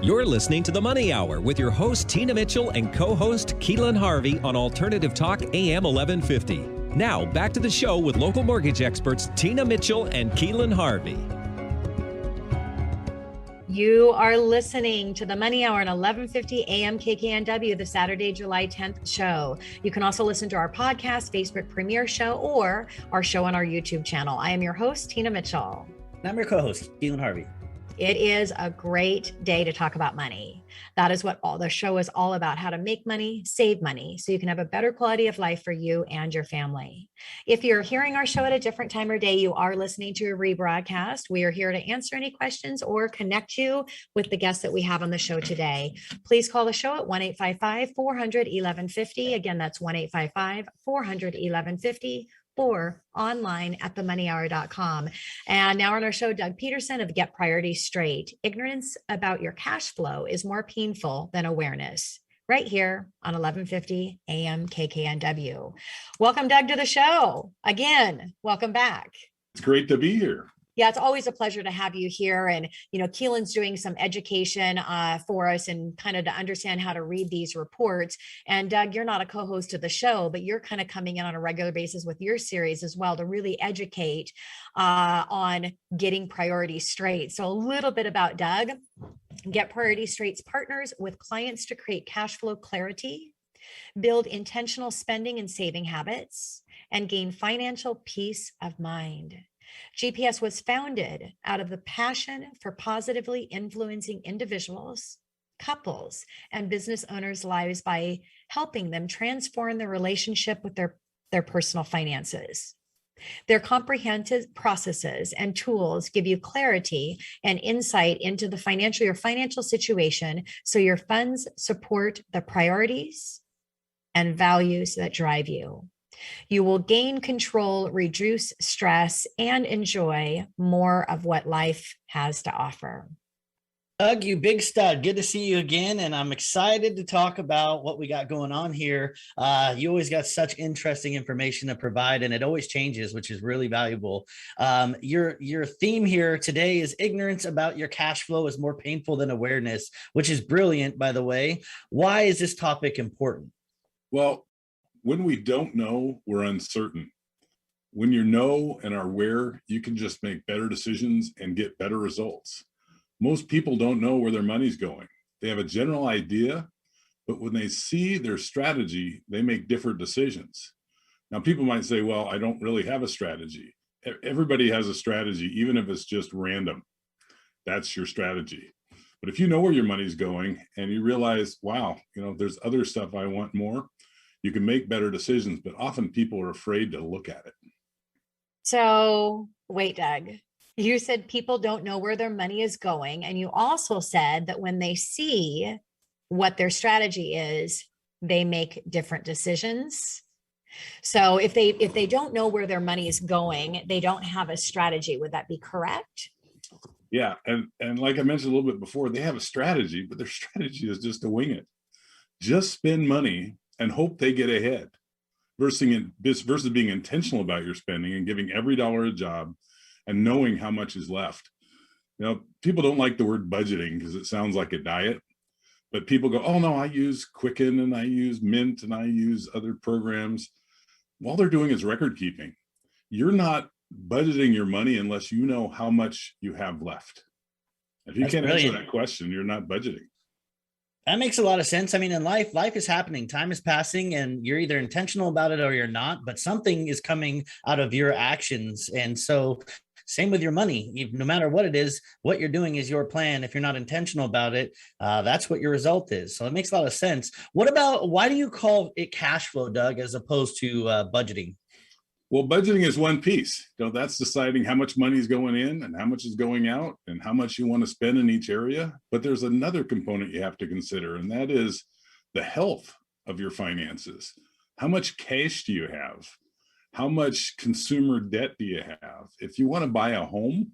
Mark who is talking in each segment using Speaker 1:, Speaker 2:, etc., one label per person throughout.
Speaker 1: You're listening to The Money Hour with your host, Tina Mitchell, and co-host, Keelan Harvey on Alternative Talk AM 1150. Now, back to the show with local mortgage experts, Tina Mitchell and Keelan Harvey.
Speaker 2: You are listening to The Money Hour on 1150 AM KKNW, the Saturday, July 10th show. You can also listen to our podcast, Facebook premiere show, or our show on our YouTube channel. I am your host, Tina Mitchell.
Speaker 3: And I'm your co-host, Keelan Harvey.
Speaker 2: It is a great day to talk about money. That is what all the show is all about, how to make money, save money, so you can have a better quality of life for you and your family. If you're hearing our show at a different time or day, you are listening to a rebroadcast. We are here to answer any questions or connect you with the guests that we have on the show today. Please call the show at 1-855-400-1150. Again, that's 1-855-400-1150. Or online at themoneyhour.com. And now on our show, Doug Peterson of Get Priorities Straight. Ignorance about your cash flow is more painful than awareness. Right here on 1150 AM KKNW. Welcome, Doug, to the show. Again, welcome back.
Speaker 4: It's great to be here.
Speaker 2: Yeah, it's always a pleasure to have you here. And, Keelan's doing some education for us and kind of to understand how to read these reports. And Doug, you're not a co-host of the show, but you're kind of coming in on a regular basis with your series as well to really educate on getting priorities straight. So a little bit about Doug. Get Priorities Straight's partners with clients to create cash flow clarity, build intentional spending and saving habits, and gain financial peace of mind. GPS was founded out of the passion for positively influencing individuals, couples, and business owners' lives by helping them transform their relationship with their personal finances. Their comprehensive processes and tools give you clarity and insight into your financial situation so your funds support the priorities and values that drive you. You will gain control, reduce stress, and enjoy more of what life has to offer.
Speaker 3: Doug, you big stud. Good to see you again. And I'm excited to talk about what we got going on here. You always got such interesting information to provide, and it always changes, which is really valuable. Your theme here today is ignorance about your cash flow is more painful than awareness, which is brilliant, by the way. Why is this topic important?
Speaker 4: Well, when we don't know, we're uncertain. When you know and are aware, you can just make better decisions and get better results. Most people don't know where their money's going. They have a general idea, but when they see their strategy, they make different decisions. Now, people might say, well, I don't really have a strategy. Everybody has a strategy, even if it's just random. That's your strategy. But if you know where your money's going and you realize, wow, there's other stuff I want more, you can make better decisions, but often people are afraid to look at it.
Speaker 2: So wait, Doug, you said people don't know where their money is going. And you also said that when they see what their strategy is, they make different decisions. So if they don't know where their money is going, they don't have a strategy. Would that be correct?
Speaker 4: Yeah. And like I mentioned a little bit before, they have a strategy, but their strategy is just to wing it. Just spend money and hope they get ahead versus being intentional about your spending and giving every dollar a job and knowing how much is left. People don't like the word budgeting because it sounds like a diet, but people go, oh no, I use Quicken and I use Mint and I use other programs. All they're doing is record keeping. You're not budgeting your money unless you know how much you have left. If you can't answer that question, you're not budgeting.
Speaker 3: That makes a lot of sense. I mean, in life is happening. Time is passing and you're either intentional about it or you're not, but something is coming out of your actions. And so same with your money. No matter what it is, what you're doing is your plan. If you're not intentional about it, that's what your result is. So it makes a lot of sense. Why do you call it cash flow, Doug, as opposed to budgeting?
Speaker 4: Well, budgeting is one piece. That's deciding how much money is going in and how much is going out and how much you want to spend in each area. But there's another component you have to consider, and that is the health of your finances. How much cash do you have? How much consumer debt do you have? If you want to buy a home,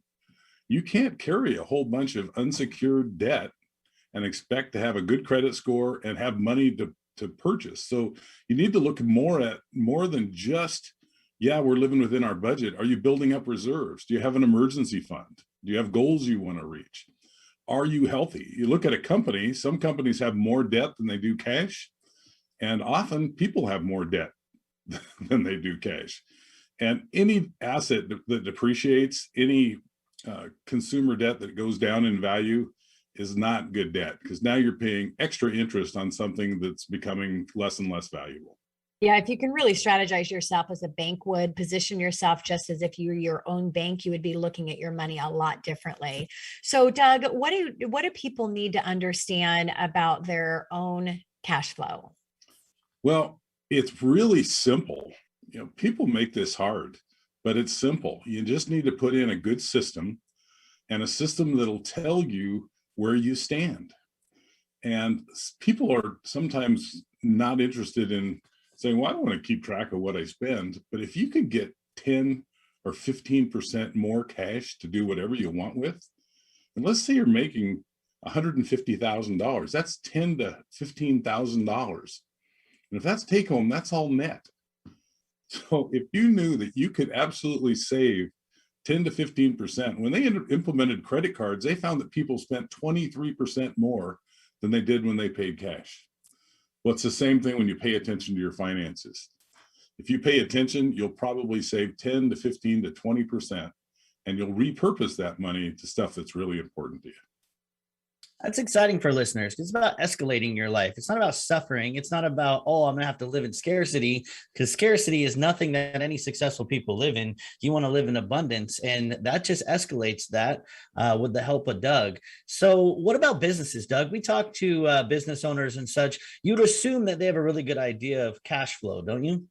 Speaker 4: you can't carry a whole bunch of unsecured debt and expect to have a good credit score and have money to purchase. So you need to look more than just, yeah, we're living within our budget. Are you building up reserves? Do you have an emergency fund? Do you have goals you want to reach? are you healthy? You look at a company, some companies have more debt than they do cash, and often people have more debt than they do cash. And any asset that depreciates, any consumer debt that goes down in value is not good debt, because now you're paying extra interest on something that's becoming less and less valuable.
Speaker 2: Yeah, if you can really strategize yourself as a bank would, position yourself just as if you're your own bank, you would be looking at your money a lot differently. So, Doug, what do people need to understand about their own cash flow?
Speaker 4: Well, it's really simple. People make this hard, but it's simple. You just need to put in a good system, and a system that'll tell you where you stand. And people are sometimes not interested in saying, well, I don't want to keep track of what I spend. But if you can get 10 or 15% more cash to do whatever you want with, and let's say you're making $150,000, that's $10,000 to $15,000. And if that's take home, that's all net. So if you knew that you could absolutely save 10 to 15%, when they implemented credit cards, they found that people spent 23% more than they did when they paid cash. Well, it's the same thing when you pay attention to your finances. If you pay attention, you'll probably save 10 to 15 to 20%, and you'll repurpose that money to stuff that's really important to you.
Speaker 3: That's exciting for listeners. It's about escalating your life. It's not about suffering. It's not about, oh, I'm going to have to live in scarcity, because scarcity is nothing that any successful people live in. You want to live in abundance, and that just escalates that with the help of Doug. So what about businesses, Doug? We talk to business owners and such. You'd assume that they have a really good idea of cash flow, don't you?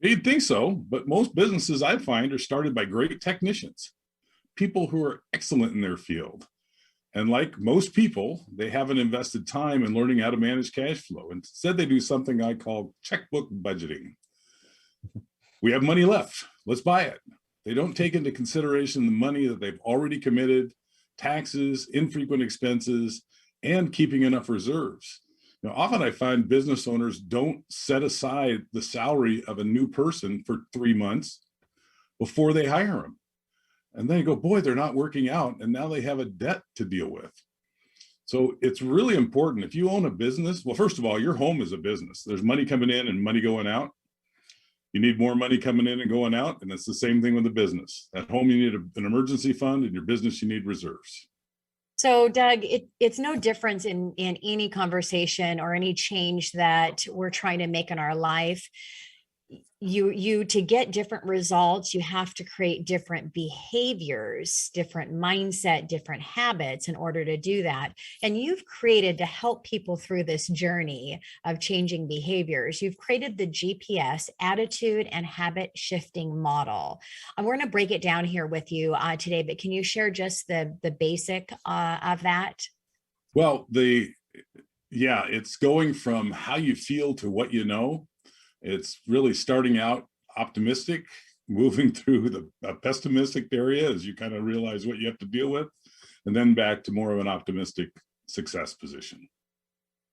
Speaker 4: You'd think so, but most businesses I find are started by great technicians, people who are excellent in their field. And like most people, they haven't invested time in learning how to manage cash flow. Instead, they do something I call checkbook budgeting. We have money left. Let's buy it. They don't take into consideration the money that they've already committed, taxes, infrequent expenses, and keeping enough reserves. Often I find business owners don't set aside the salary of a new person for 3 months before they hire them. And then you go, boy, they're not working out. And now they have a debt to deal with. So it's really important. If you own a business, well, first of all, your home is a business. There's money coming in and money going out. You need more money coming in and going out. And it's the same thing with the business. At home, you need an emergency fund. In your business, you need reserves.
Speaker 2: So, Doug, it's no difference in any conversation or any change that we're trying to make in our life. You to get different results, you have to create different behaviors, different mindset, different habits in order to do that. And you've created, to help people through this journey of changing behaviors, you've created the GPS, attitude and habit shifting model. And we're going to break it down here with you today, but can you share just the basic of that?
Speaker 4: Well, it's going from how you feel to what you know. It's really starting out optimistic, moving through the pessimistic area as you kind of realize what you have to deal with, and then back to more of an optimistic success position.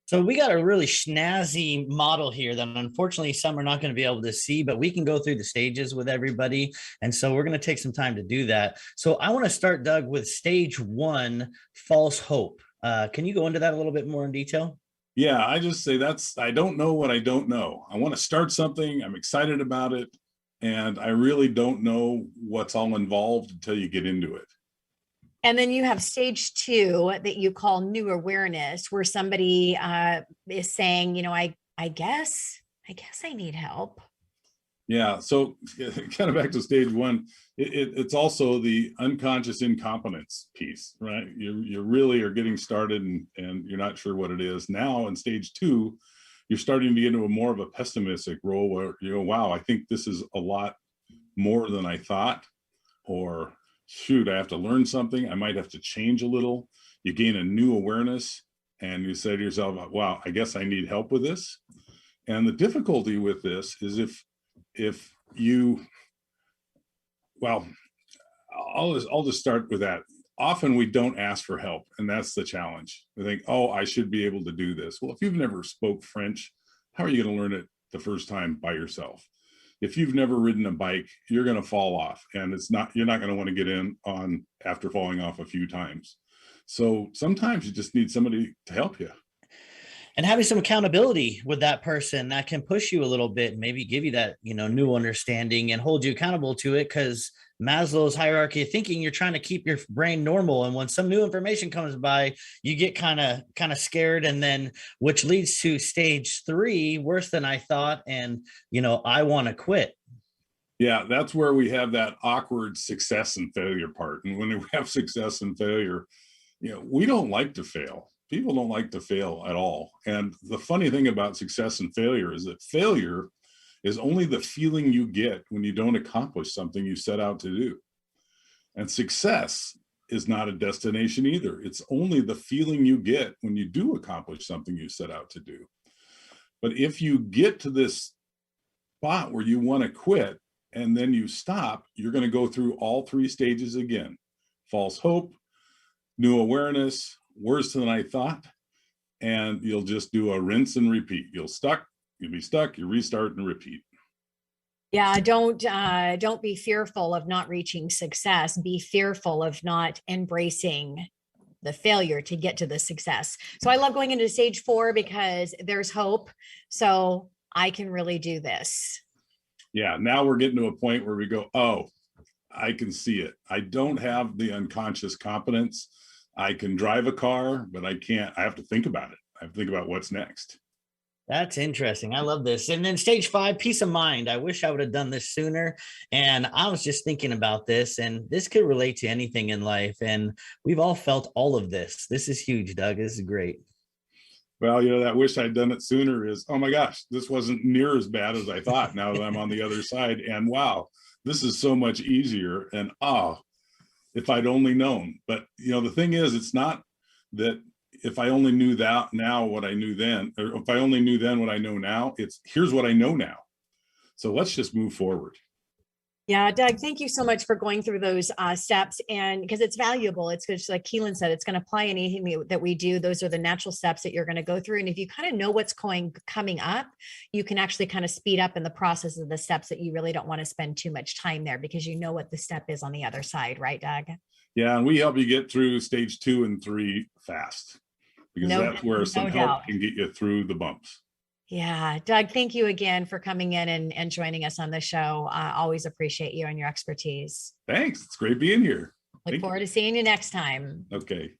Speaker 3: So we got a really snazzy model here that unfortunately some are not going to be able to see, but we can go through the stages with everybody. And so we're going to take some time to do that. So I want to start, Doug, with stage 1, false hope. Can you go into that a little bit more in detail?
Speaker 4: Yeah, I just say I don't know what I don't know. I want to start something. I'm excited about it. And I really don't know what's all involved until you get into it.
Speaker 2: And then you have stage 2 that you call new awareness, where somebody is saying, I guess I need help.
Speaker 4: Yeah. So kind of back to stage 1, it's also the unconscious incompetence piece, right? You really are getting started and you're not sure what it is. Now in stage 2, you're starting to get into more of a pessimistic role where wow, I think this is a lot more than I thought, or shoot, I have to learn something. I might have to change a little. You gain a new awareness and you say to yourself, wow, I guess I need help with this. And the difficulty with this is if you, well, I'll just start with that. Often we don't ask for help, and that's the challenge. We think, oh, I should be able to do this. Well, if you've never spoke French, how are you going to learn it the first time by yourself? If you've never ridden a bike, you're going to fall off, and you're not going to want to get in on after falling off a few times. So sometimes you just need somebody to help you.
Speaker 3: And having some accountability with that person that can push you a little bit and maybe give you that, new understanding and hold you accountable to it. Because Maslow's hierarchy of thinking, you're trying to keep your brain normal. And when some new information comes by, you get kind of scared. And then which leads to stage 3, worse than I thought. And, I want to quit.
Speaker 4: Yeah, that's where we have that awkward success and failure part. And when we have success and failure, we don't like to fail. People don't like to fail at all. And the funny thing about success and failure is that failure is only the feeling you get when you don't accomplish something you set out to do. And success is not a destination either. It's only the feeling you get when you do accomplish something you set out to do. But if you get to this spot where you want to quit and then you stop, you're going to go through all 3 stages again: false hope, new awareness, worse than I thought, and you'll just do a rinse and repeat. You'll be stuck, you restart and repeat.
Speaker 2: Yeah, don't be fearful of not reaching success. Be fearful of not embracing the failure to get to the success. So I love going into stage 4 because there's hope. So I can really do this.
Speaker 4: Yeah, now we're getting to a point where we go, oh, I can see it. I don't have the unconscious competence. I can drive a car, but I have to think about it. I have to think about what's next.
Speaker 3: That's interesting. I love this. And then stage 5, peace of mind. I wish I would have done this sooner. And I was just thinking about this, and this could relate to anything in life. And we've all felt all of this. This is huge, Doug. This is great.
Speaker 4: Well, that wish I'd done it sooner is, oh my gosh, this wasn't near as bad as I thought now that I'm on the other side. And wow, this is so much easier. And if I'd only known. But the thing is, it's not that if I only knew that now what I knew then, or if I only knew then what I know now, it's here's what I know now. So let's just move forward.
Speaker 2: Yeah, Doug, thank you so much for going through those steps, and because it's valuable. It's just like Keelan said, it's going to apply anything that we do. Those are the natural steps that you're going to go through. And if you kind of know what's coming up, you can actually kind of speed up in the process of the steps that you really don't want to spend too much time there because you know what the step is on the other side, right, Doug?
Speaker 4: Yeah, and we help you get through stage 2 and 3 fast because that's where some help can get you through the bumps.
Speaker 2: Yeah, Doug, thank you again for coming in and joining us on the show. Always appreciate you and your expertise.
Speaker 4: Thanks. It's great being here.
Speaker 2: Look forward to seeing you next time.
Speaker 4: Okay.